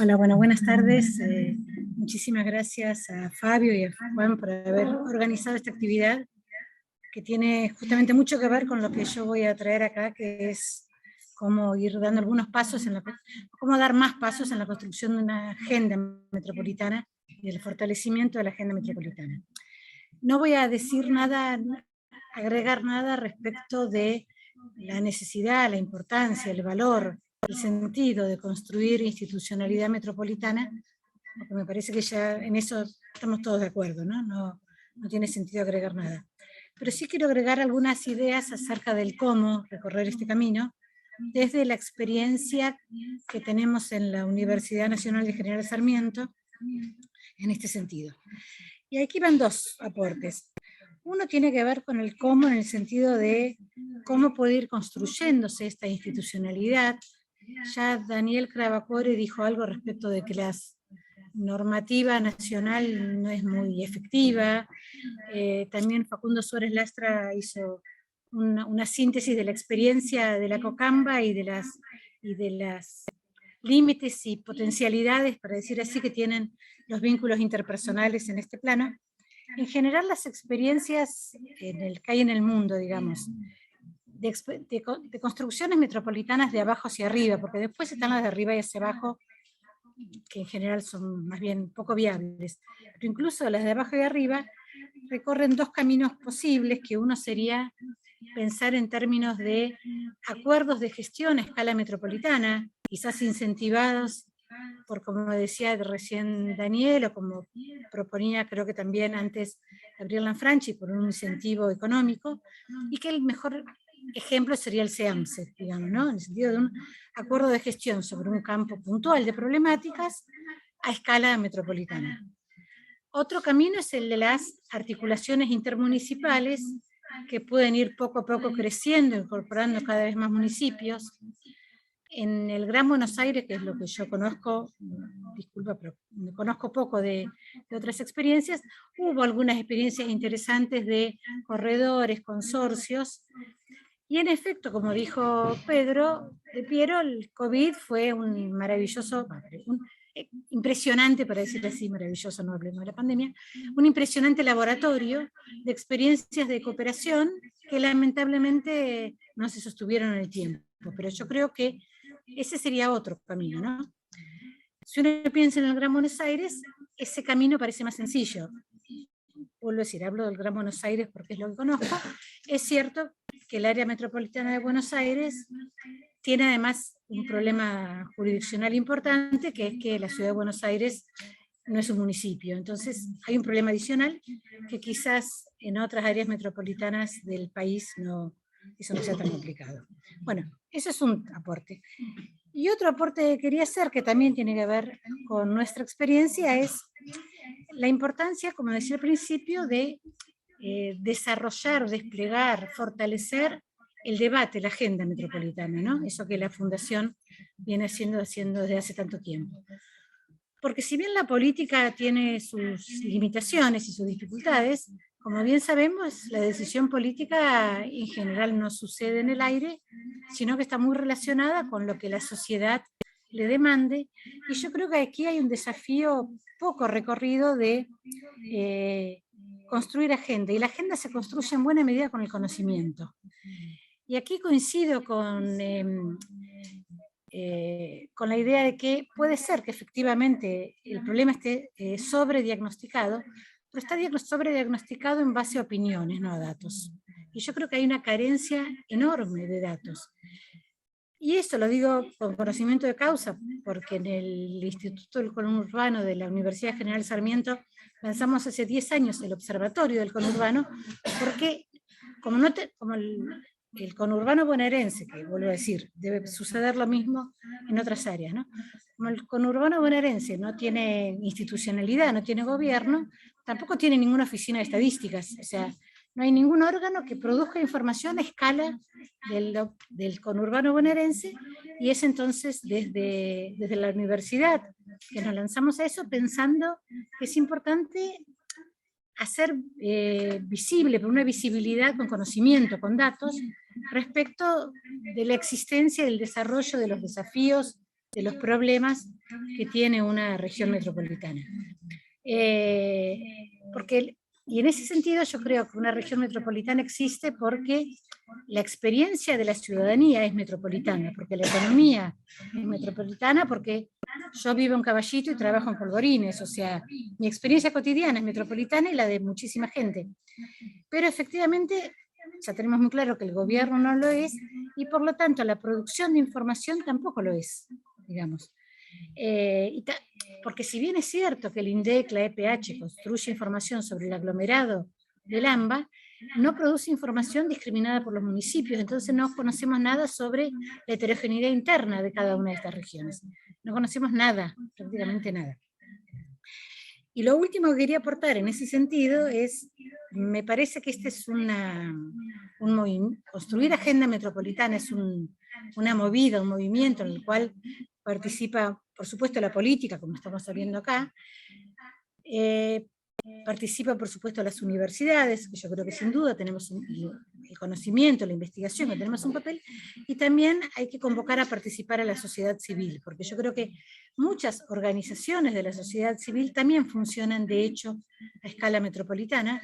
Hola, bueno, buenas tardes. Muchísimas gracias a Fabio y a Juan por haber organizado esta actividad que tiene justamente mucho que ver con lo que yo voy a traer acá, que es cómo ir dando algunos pasos, cómo dar más pasos en la construcción de una agenda metropolitana y el fortalecimiento de la agenda metropolitana. No voy a decir nada, agregar nada respecto de la necesidad, la importancia, el valor, el sentido de construir institucionalidad metropolitana, porque me parece que ya en eso estamos todos de acuerdo, ¿no? No tiene sentido agregar nada. Pero sí quiero agregar algunas ideas acerca del cómo recorrer este camino, desde la experiencia que tenemos en la Universidad Nacional de General Sarmiento en este sentido. Y aquí van dos aportes. Uno tiene que ver con el cómo, en el sentido de cómo puede ir construyéndose esta institucionalidad. Ya Daniel Cravacore dijo algo respecto de que la normativa nacional no es muy efectiva. También Facundo Suárez Lastra hizo una síntesis de la experiencia de la COCAMBA y de las límites y potencialidades, para decir así, que tienen los vínculos interpersonales en este plano. En general, las experiencias que hay en el mundo, digamos, de construcciones metropolitanas de abajo hacia arriba, porque después están las de arriba y hacia abajo, que en general son más bien poco viables, pero incluso las de abajo y arriba recorren dos caminos posibles, que uno sería pensar en términos de acuerdos de gestión a escala metropolitana, quizás incentivados por, como decía recién Daniel, o como proponía creo que también antes Gabriel Lanfranchi, por un incentivo económico, y que el mejor ejemplo sería el SEAMSE, digamos, ¿no? En el sentido de un acuerdo de gestión sobre un campo puntual de problemáticas a escala metropolitana. Otro camino es el de las articulaciones intermunicipales, que pueden ir poco a poco creciendo, incorporando cada vez más municipios. En el Gran Buenos Aires, que es lo que yo conozco, disculpa, pero me conozco poco de otras experiencias, hubo algunas experiencias interesantes de corredores, consorcios, y en efecto, como dijo Pedro de Piero, el COVID fue un maravilloso, impresionante, para decir así, maravilloso, no hablemos de la pandemia, un impresionante laboratorio de experiencias de cooperación que lamentablemente no se sostuvieron en el tiempo. Pero yo creo que ese sería otro camino, ¿no? Si uno piensa en el Gran Buenos Aires, ese camino parece más sencillo. Vuelvo a decir, hablo del Gran Buenos Aires porque es lo que conozco. Es cierto que el área metropolitana de Buenos Aires tiene además un problema jurisdiccional importante, que es que la ciudad de Buenos Aires no es un municipio. Entonces hay un problema adicional que quizás en otras áreas metropolitanas del país eso no sea tan complicado. Bueno, eso es un aporte. Y otro aporte que quería hacer, que también tiene que ver con nuestra experiencia, es la importancia, como decía al principio, de desarrollar, desplegar, fortalecer el debate, la agenda metropolitana, ¿no? Eso que la Fundación viene haciendo desde hace tanto tiempo. Porque si bien la política tiene sus limitaciones y sus dificultades, como bien sabemos, la decisión política en general no sucede en el aire, sino que está muy relacionada con lo que la sociedad le demande, y yo creo que aquí hay un desafío poco recorrido de construir agenda, y la agenda se construye en buena medida con el conocimiento. Y aquí coincido con la idea de que puede ser que efectivamente el problema esté sobrediagnosticado, pero está sobrediagnosticado en base a opiniones, no a datos. Y yo creo que hay una carencia enorme de datos. Y esto lo digo con conocimiento de causa, porque en el Instituto del Conurbano de la Universidad General Sarmiento lanzamos hace 10 años el Observatorio del Conurbano, porque como el conurbano bonaerense, que vuelvo a decir, debe suceder lo mismo en otras áreas, ¿no? Como el conurbano bonaerense no tiene institucionalidad, no tiene gobierno, tampoco tiene ninguna oficina de estadísticas, o sea, no hay ningún órgano que produzca información a escala del conurbano bonaerense, y es entonces desde la universidad que nos lanzamos a eso, pensando que es importante hacer visible, por una visibilidad con conocimiento, con datos, respecto de la existencia y del desarrollo de los desafíos de los problemas que tiene una región metropolitana. Y en ese sentido yo creo que una región metropolitana existe porque la experiencia de la ciudadanía es metropolitana, porque la economía es metropolitana, porque yo vivo en Caballito y trabajo en Polvorines, o sea, mi experiencia cotidiana es metropolitana y la de muchísima gente. Pero efectivamente ya tenemos muy claro que el gobierno no lo es, y por lo tanto la producción de información tampoco lo es, digamos. Porque si bien es cierto que el INDEC, la EPH, construye información sobre el aglomerado del AMBA, no produce información discriminada por los municipios, entonces no conocemos nada sobre la heterogeneidad interna de cada una de estas regiones. No conocemos nada, prácticamente nada. Y lo último que quería aportar en ese sentido es, me parece que este es construir agenda metropolitana es una movida, un movimiento en el cual participa, por supuesto, la política, como estamos sabiendo acá, participa, por supuesto, las universidades, que yo creo que sin duda tenemos el conocimiento, la investigación, que tenemos un papel, y también hay que convocar a participar a la sociedad civil, porque yo creo que muchas organizaciones de la sociedad civil también funcionan, de hecho, a escala metropolitana.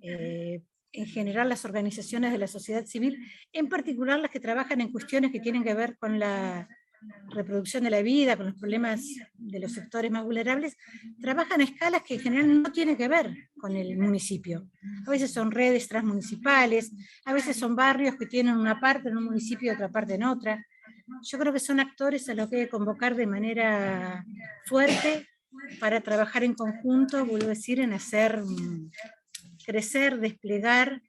En general, las organizaciones de la sociedad civil, en particular las que trabajan en cuestiones que tienen que ver con la reproducción de la vida, con los problemas de los sectores más vulnerables, trabajan a escalas que en general no tienen que ver con el municipio. A veces son redes transmunicipales, a veces son barrios que tienen una parte en un municipio y otra parte en otra. Yo creo que son actores a los que hay que convocar de manera fuerte para trabajar en conjunto, vuelvo a decir, en hacer crecer, desplegar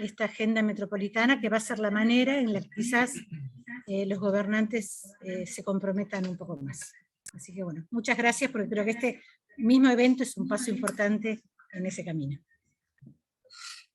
esta agenda metropolitana, que va a ser la manera en la que quizás los gobernantes se comprometan un poco más. Así que bueno, muchas gracias, porque creo que este mismo evento es un paso importante en ese camino.